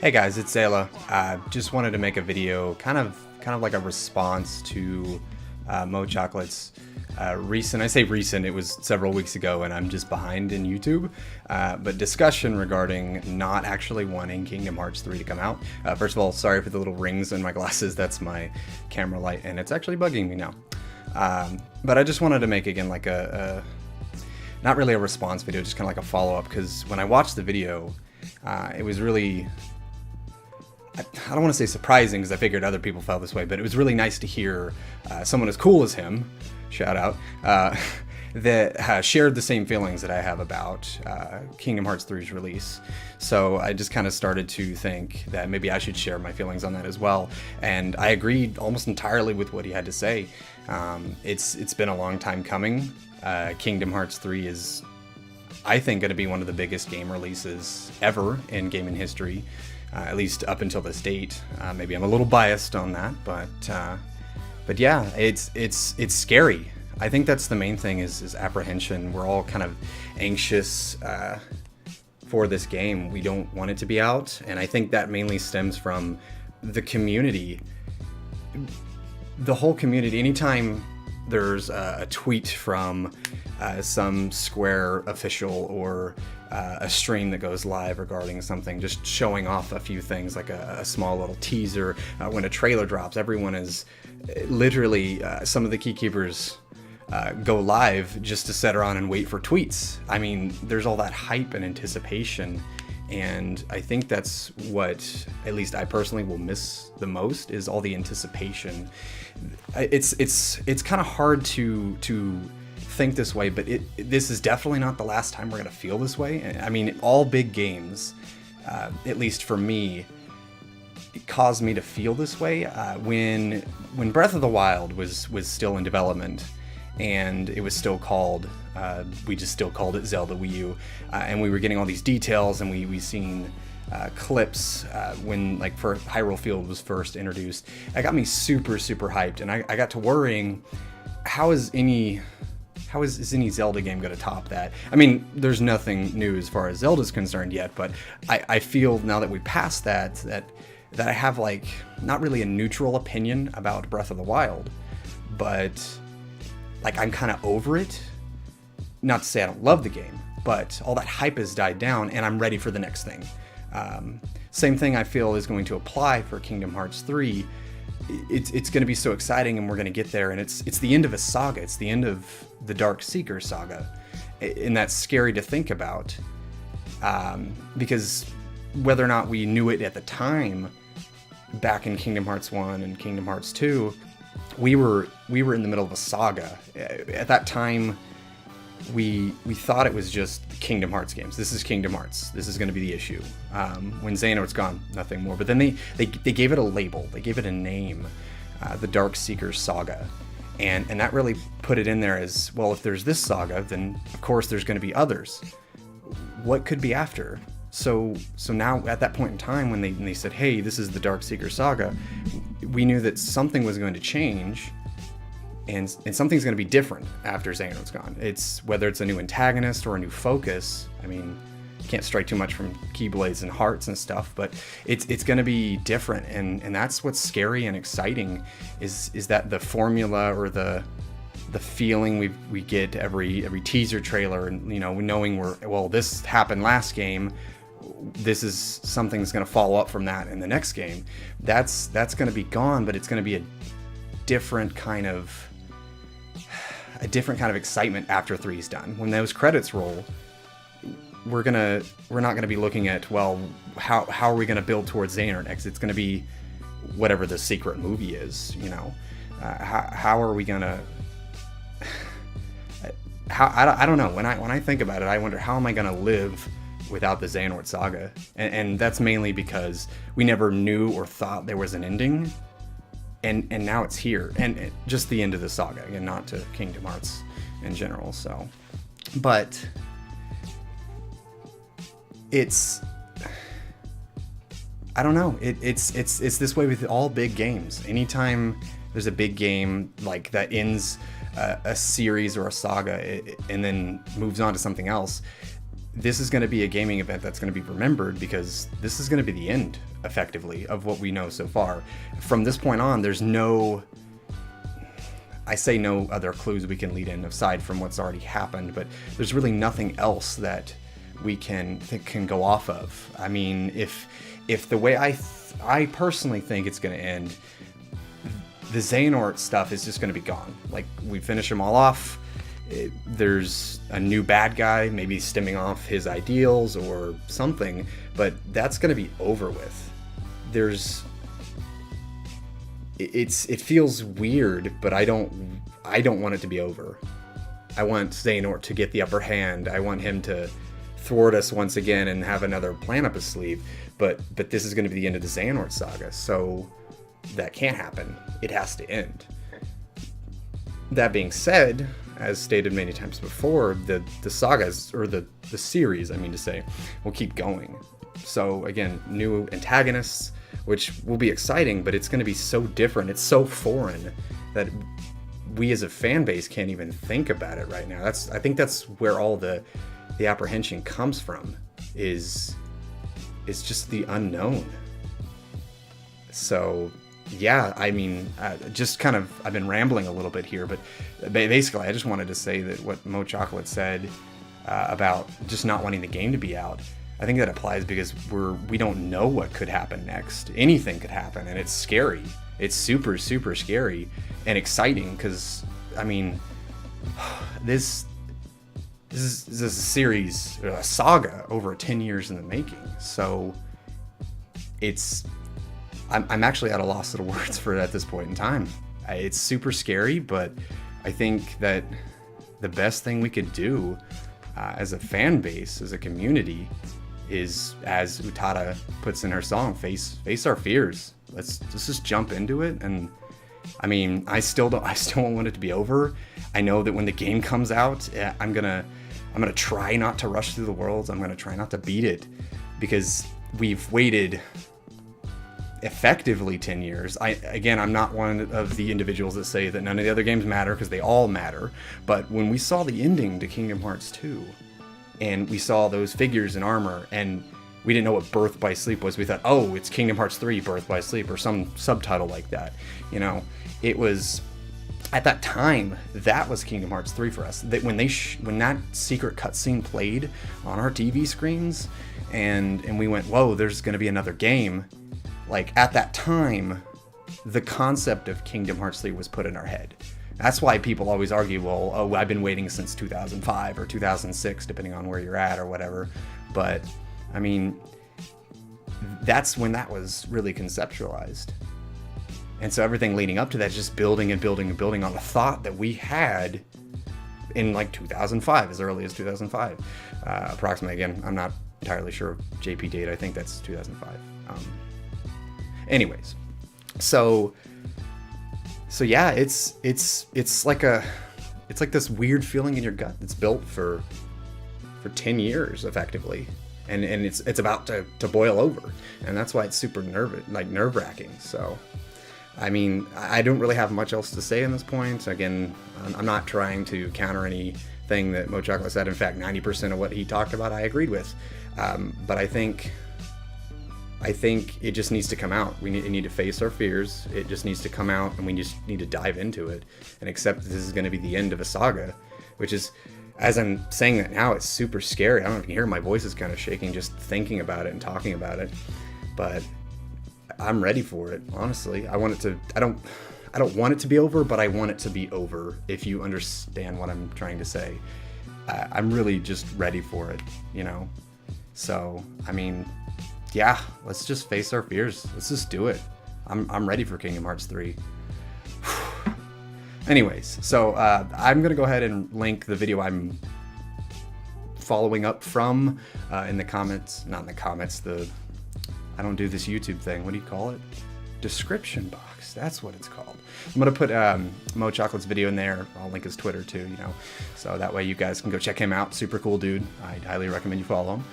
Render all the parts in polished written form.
Hey guys, it's Zayla. Just wanted to make a video, kind of like a response to MoChocolate's recent. I say recent; it was several weeks ago, and I'm just behind in YouTube. But discussion regarding not actually wanting Kingdom Hearts 3 to come out. First of all, sorry for the little rings in my glasses. That's my camera light, and it's actually bugging me now. But I just wanted to make again like a not really a response video, just kind of like a follow-up, because when I watched the video, it was really, I don't want to say surprising, because I figured other people felt this way, but it was really nice to hear someone as cool as him, shout out, that shared the same feelings that I have about Kingdom Hearts 3's release. So I just kind of started to think that maybe I should share my feelings on that as well. And I agreed almost entirely with what he had to say. It's been a long time coming. Kingdom Hearts 3 is, I think, going to be one of the biggest game releases ever in gaming history. At least up until this date. Maybe I'm a little biased on that, but yeah, it's scary. I think that's the main thing is apprehension. We're all kind of anxious for this game. We don't want it to be out, and I think that mainly stems from the community. The whole community. Anytime there's a tweet from some Square official or a stream that goes live regarding something, just showing off a few things, like a small little teaser, when a trailer drops, everyone is literally, some of the keykeepers go live just to sit around and wait for tweets. I mean, there's all that hype and anticipation, and I think that's what, at least I personally, will miss the most, is all the anticipation. It's kind of hard to think this way, but this is definitely not the last time we're going to feel this way. I mean, all big games, at least for me, it caused me to feel this way when Breath of the Wild was still in development, and it was still called, we just still called it Zelda Wii U, and we were getting all these details, and we seen clips when, like, for Hyrule Field was first introduced. That got me super hyped, and I got to worrying, how is any Zelda game going to top that? I mean, there's nothing new as far as Zelda's concerned yet, but I feel now that we passed that I have, like, not really a neutral opinion about Breath of the Wild, but, like, I'm kind of over it. Not to say I don't love the game, but all that hype has died down, and I'm ready for the next thing. Same thing I feel is going to apply for Kingdom Hearts 3. It's going to be so exciting, and we're going to get there, and it's the end of a saga. It's the end of the Dark Seeker saga, and that's scary to think about, because whether or not we knew it at the time, back in Kingdom Hearts 1 and Kingdom Hearts 2, we were in the middle of a saga. At that time, we thought it was just Kingdom Hearts games. This is Kingdom Hearts. This is going to be the issue. When Xehanort's gone, nothing more. But then they gave it a label. They gave it a name, the Dark Seeker Saga. And that really put it in there as, well, if there's this saga, then of course there's going to be others. What could be after? So now, at that point in time, when they said, hey, this is the Dark Seeker Saga, we knew that something was going to change. And something's going to be different after Xehanor's gone. It's whether it's a new antagonist or a new focus. I mean, you can't strike too much from Keyblades and hearts and stuff, but it's going to be different, and that's what's scary and exciting, is that the formula or the feeling we get every teaser trailer, and knowing this happened last game, this is something that's going to follow up from that in the next game. That's going to be gone, but it's going to be a different kind of excitement after 3's done. When those credits roll, we're not gonna be looking at, well, how are we gonna build towards Xehanort next? It's gonna be whatever the secret movie is, how are we gonna, I don't know. When I think about it, I wonder, how am I gonna live without the Xehanort saga? And that's mainly because we never knew or thought there was an ending. And now it's here, and just the end of the saga, again, not to Kingdom Hearts in general. So, but I don't know. It's this way with all big games. Anytime there's a big game like that ends a series or a saga, and then moves on to something else, this is going to be a gaming event that's going to be remembered, because this is going to be the end, effectively, of what we know so far. From this point on, there's no other clues we can lead in aside from what's already happened, but there's really nothing else that we can go off of. I mean, if the way I personally think it's going to end, the Xehanort stuff is just going to be gone. Like, we finish them all off. There's a new bad guy, maybe stemming off his ideals or something, but that's going to be over with. It feels weird, but I don't want it to be over. I want Xehanort to get the upper hand. I want him to thwart us once again and have another plan up his sleeve. But this is going to be the end of the Xehanort saga, so that can't happen. It has to end. That being said, as stated many times before, the sagas, or the series, I mean to say, will keep going. So again, new antagonists, which will be exciting, but it's going to be so different. It's so foreign that we as a fan base can't even think about it right now. I think that's where all the apprehension comes from, is just the unknown. So yeah, I mean, I've been rambling a little bit here, but basically I just wanted to say that what MoChocolate said about just not wanting the game to be out, I think that applies, because we don't know what could happen next. Anything could happen, and it's scary. It's super, super scary and exciting, because, I mean, this is a series, a saga over 10 years in the making. So I'm actually at a loss of words for it at this point in time. It's super scary, but I think that the best thing we could do as a fan base, as a community, is, as Utada puts in her song, face our fears. Let's just jump into it. And I mean, I still don't want it to be over. I know that when the game comes out, I'm gonna try not to rush through the worlds. I'm gonna try not to beat it, because we've waited effectively 10 years. I'm not one of the individuals that say that none of the other games matter, because they all matter. But when we saw the ending to Kingdom Hearts 2, and we saw those figures in armor, and we didn't know what Birth by Sleep was, we thought, oh, it's Kingdom Hearts 3 Birth by Sleep, or some subtitle like that. You know, it was, at that time, that was Kingdom Hearts 3 for us. That when that secret cutscene played on our TV screens, and we went, whoa, there's going to be another game. Like, at that time, the concept of Kingdom Hearts 3 was put in our head. That's why people always argue, well, oh, I've been waiting since 2005 or 2006, depending on where you're at or whatever. But, I mean, that's when that was really conceptualized. And so everything leading up to that is just building and building and building on a thought that we had in like 2005, as early as 2005. Approximately, again, I'm not entirely sure of JP date. I think that's 2005. Anyways, so yeah, it's like this weird feeling in your gut that's built for 10 years effectively, and it's about to boil over, and that's why it's super nerve-wracking. So I mean, I don't really have much else to say in this point. Again, I'm not trying to counter anything that MoChocolate said. In fact, 90% of what he talked about I agreed with, but I think it just needs to come out. We need to face our fears. It just needs to come out, and we just need to dive into it and accept that this is going to be the end of a saga, which is, as I'm saying that now, it's super scary. I don't know if you can hear my voice is kind of shaking just thinking about it and talking about it, but I'm ready for it, honestly. I don't want it to be over, but I want it to be over, if you understand what I'm trying to say. I'm really just ready for it, you know? So, I mean, yeah, let's just face our fears. Let's just do it. I'm ready for Kingdom Hearts 3. Anyways, so I'm going to go ahead and link the video I'm following up from in the comments. Not in the comments, I don't do this YouTube thing. What do you call it? Description box. That's what it's called. I'm going to put MoChocolate's video in there. I'll link his Twitter too, you know. So that way you guys can go check him out. Super cool dude. I'd highly recommend you follow him.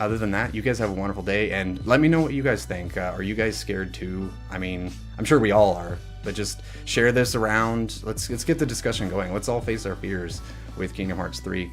Other than that, you guys have a wonderful day, and let me know what you guys think. Are you guys scared too? I mean, I'm sure we all are, but just share this around. Let's get the discussion going. Let's all face our fears with Kingdom Hearts 3